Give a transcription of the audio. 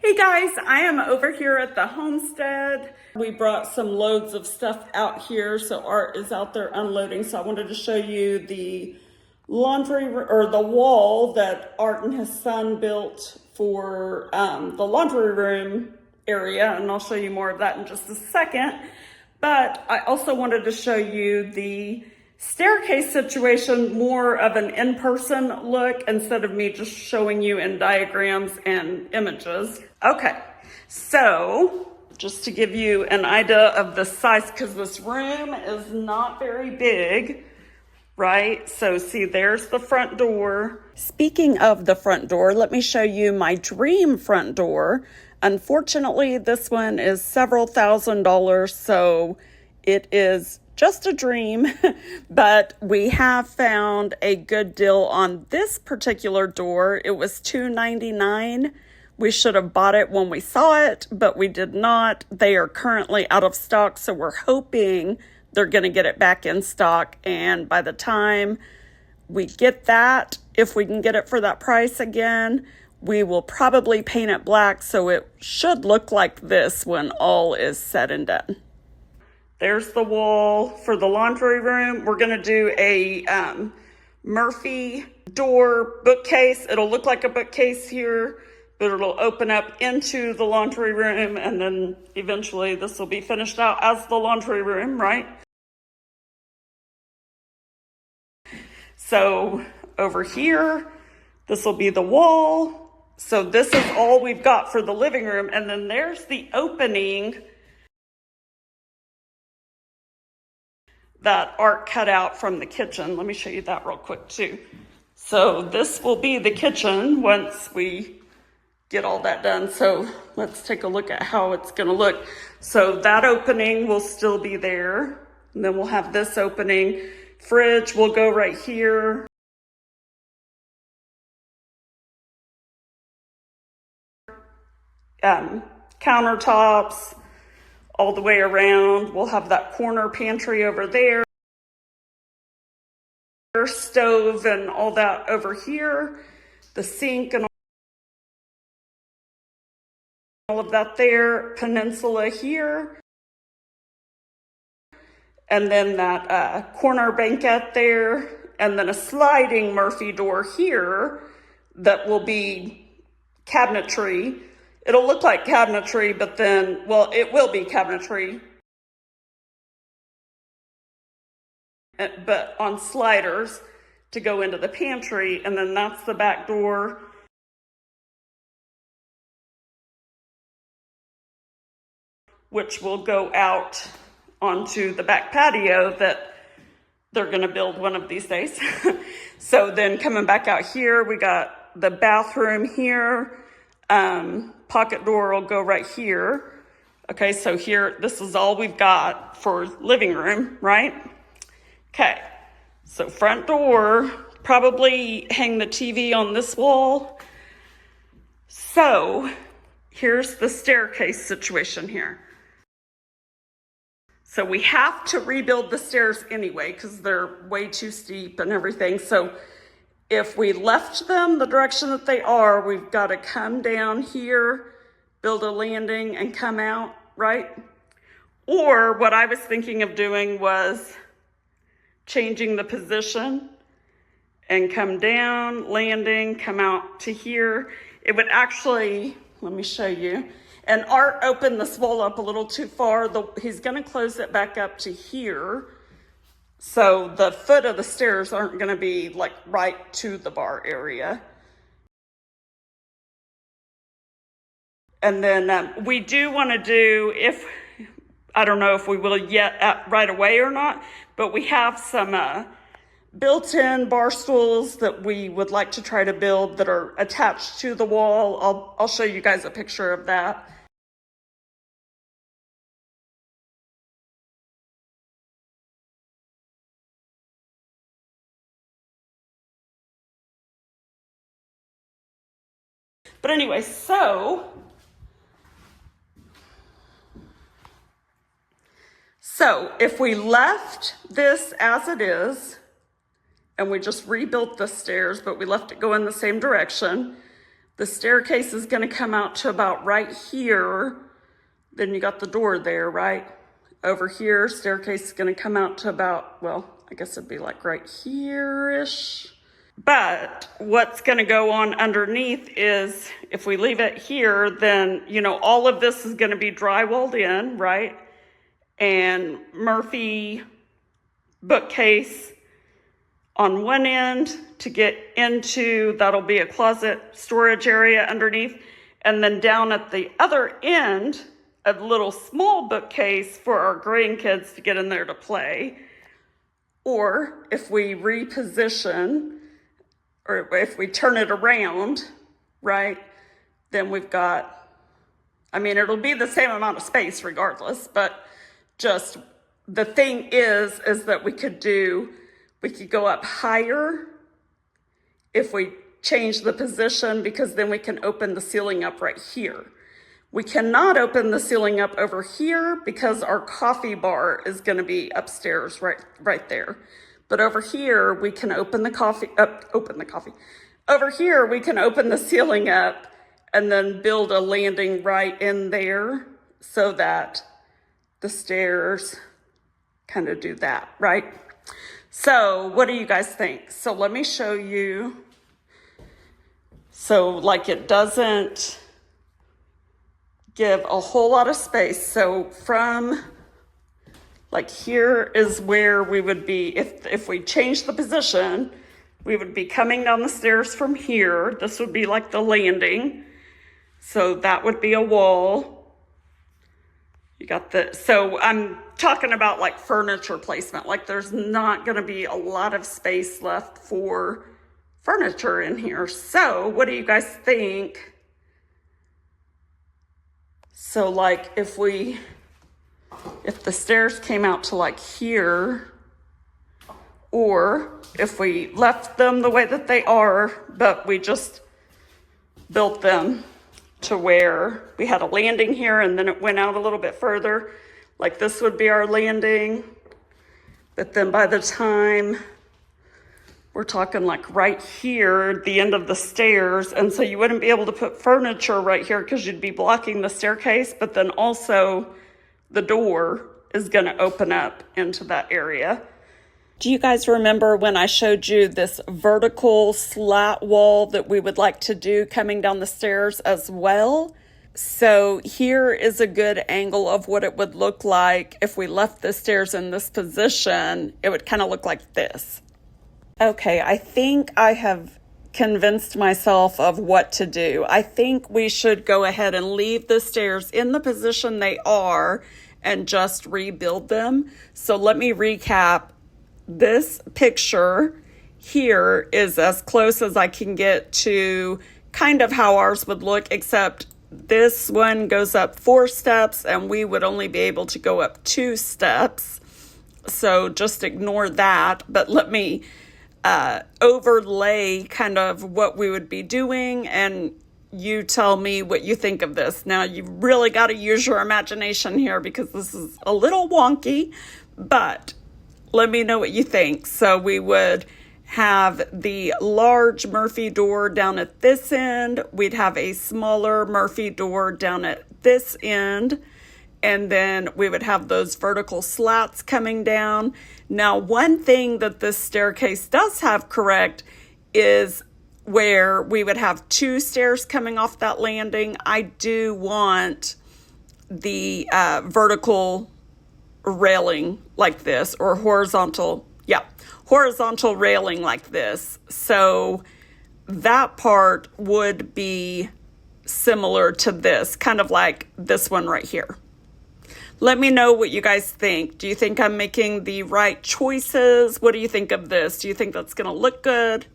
Hey guys, I am over here at the homestead. We brought some loads of stuff out here, so Art is out there unloading. So I wanted to show you the laundry or the wall that Art and his son built for the laundry room area, and I'll show you more of that in just a second. But I also wanted to show you the staircase situation, more of an in-person look instead of me just showing you in diagrams and images. Okay, so just to give you an idea of the size, because this room is not very big, right? So see, there's the front door. Speaking of the front door, let me show you my dream front door. Unfortunately, this one is several $1,000s, so it is just a dream, but we have found a good deal on this particular door. It was $299. We should have bought it when we saw it, but we did not. They are currently out of stock, so we're hoping they're going to get it back in stock. And by the time we get that, if we can get it for that price again, we will probably paint it black, so it should look like this when all is said and done. There's the wall for the laundry room. We're going to do a Murphy door bookcase. It'll look like a bookcase here, but it'll open up into the laundry room, and then eventually this will be finished out as the laundry room, right? So over here, this will be the wall. So this is all we've got for the living room, and then there's the opening that Art cut out from the kitchen. Let me show you that real quick too. So this will be the kitchen once we get all that done. So let's take a look at how it's gonna look. So that opening will still be there. And then we'll have this opening. Fridge will go right here. Countertops all the way around. We'll have that corner pantry over there, stove and all that over here, the sink and all of that there, peninsula here, and then that corner banquet there, and then a sliding Murphy door here that will be cabinetry. It'll look like cabinetry, but then, well, it will be cabinetry, but on sliders to go into the pantry, and then that's the back door. Which will go out onto the back patio that they're gonna build one of these days. So then coming back out here, we got the bathroom here. Pocket door will go right here. Okay, so here, this is all we've got for living room, right? Okay, so front door, probably hang the TV on this wall. So here's the staircase situation here. So we have to rebuild the stairs anyway because they're way too steep and everything. So if we left them the direction that they are, we've got to come down here, build a landing, and come out, right? Or what I was thinking of doing was changing the position and come down, landing, come out to here. It would actually, let me show you. And Art opened this wall up a little too far. He's gonna close it back up to here. So the foot of the stairs aren't gonna be like right to the bar area. And then we do wanna do, I don't know if we will yet right away or not, but we have some built-in bar stools that we would like to try to build that are attached to the wall. I'll show you guys a picture of that. But anyway, so if we left this as it is, and we just rebuilt the stairs, but we left it go in the same direction, The staircase is going to come out to about right here. Then you got the door there, right? Over here, staircase is going to come out to about, well, I guess it'd be like right here-ish. But what's going to go on underneath is, if we leave it here, then, you know, all of this is going to be drywalled in, right? And Murphy bookcase on one end to get into, that'll be a closet storage area underneath. And then down at the other end, a little small bookcase for our grandkids to get in there to play. Or if we reposition, or if we turn it around, right, then we've got, I mean, it'll be the same amount of space regardless, but just the thing is that we could go up higher if we change the position, because then we can open the ceiling up right here. We cannot open the ceiling up over here because our coffee bar is going to be upstairs right there. But over here, we can open the coffee. Over here, we can open the ceiling up and then build a landing right in there so that the stairs kind of do that, right? So what do you guys think? So let me show you. So like it doesn't give a whole lot of space. So from like here is where we would be, if we change the position, we would be coming down the stairs from here. This would be like the landing. So that would be a wall. You got the, so I'm talking about like furniture placement. Like there's not going to be a lot of space left for furniture in here. So what do you guys think? So like if the stairs came out to like here, or if we left them the way that they are, but we just built them to where we had a landing here and then it went out a little bit further, like this would be our landing. But then by the time we're talking like right here, the end of the stairs, and so you wouldn't be able to put furniture right here because you'd be blocking the staircase, but then also the door is going to open up into that area. Do you guys remember when I showed you this vertical slat wall that we would like to do coming down the stairs as well? So here is a good angle of what it would look like if we left the stairs in this position. It would kind of look like this. Okay, I think I have convinced myself of what to do. I think we should go ahead and leave the stairs in the position they are and just rebuild them. So let me recap. This picture here is as close as I can get to kind of how ours would look, except this one goes up 4 steps and we would only be able to go up 2 steps. So just ignore that, but let me overlay kind of what we would be doing, and you tell me what you think of this. Now, you've really got to use your imagination here because this is a little wonky, but let me know what you think. So we would have the large Murphy door down at this end. We'd have a smaller Murphy door down at this end. And then we would have those vertical slats coming down. Now, one thing that this staircase does have correct is where we would have 2 stairs coming off that landing. I do want the vertical railing like this, or horizontal railing like this. So that part would be similar to this, kind of like this one right here. Let me know what you guys think. Do you think I'm making the right choices? What do you think of this? Do you think that's going to look good?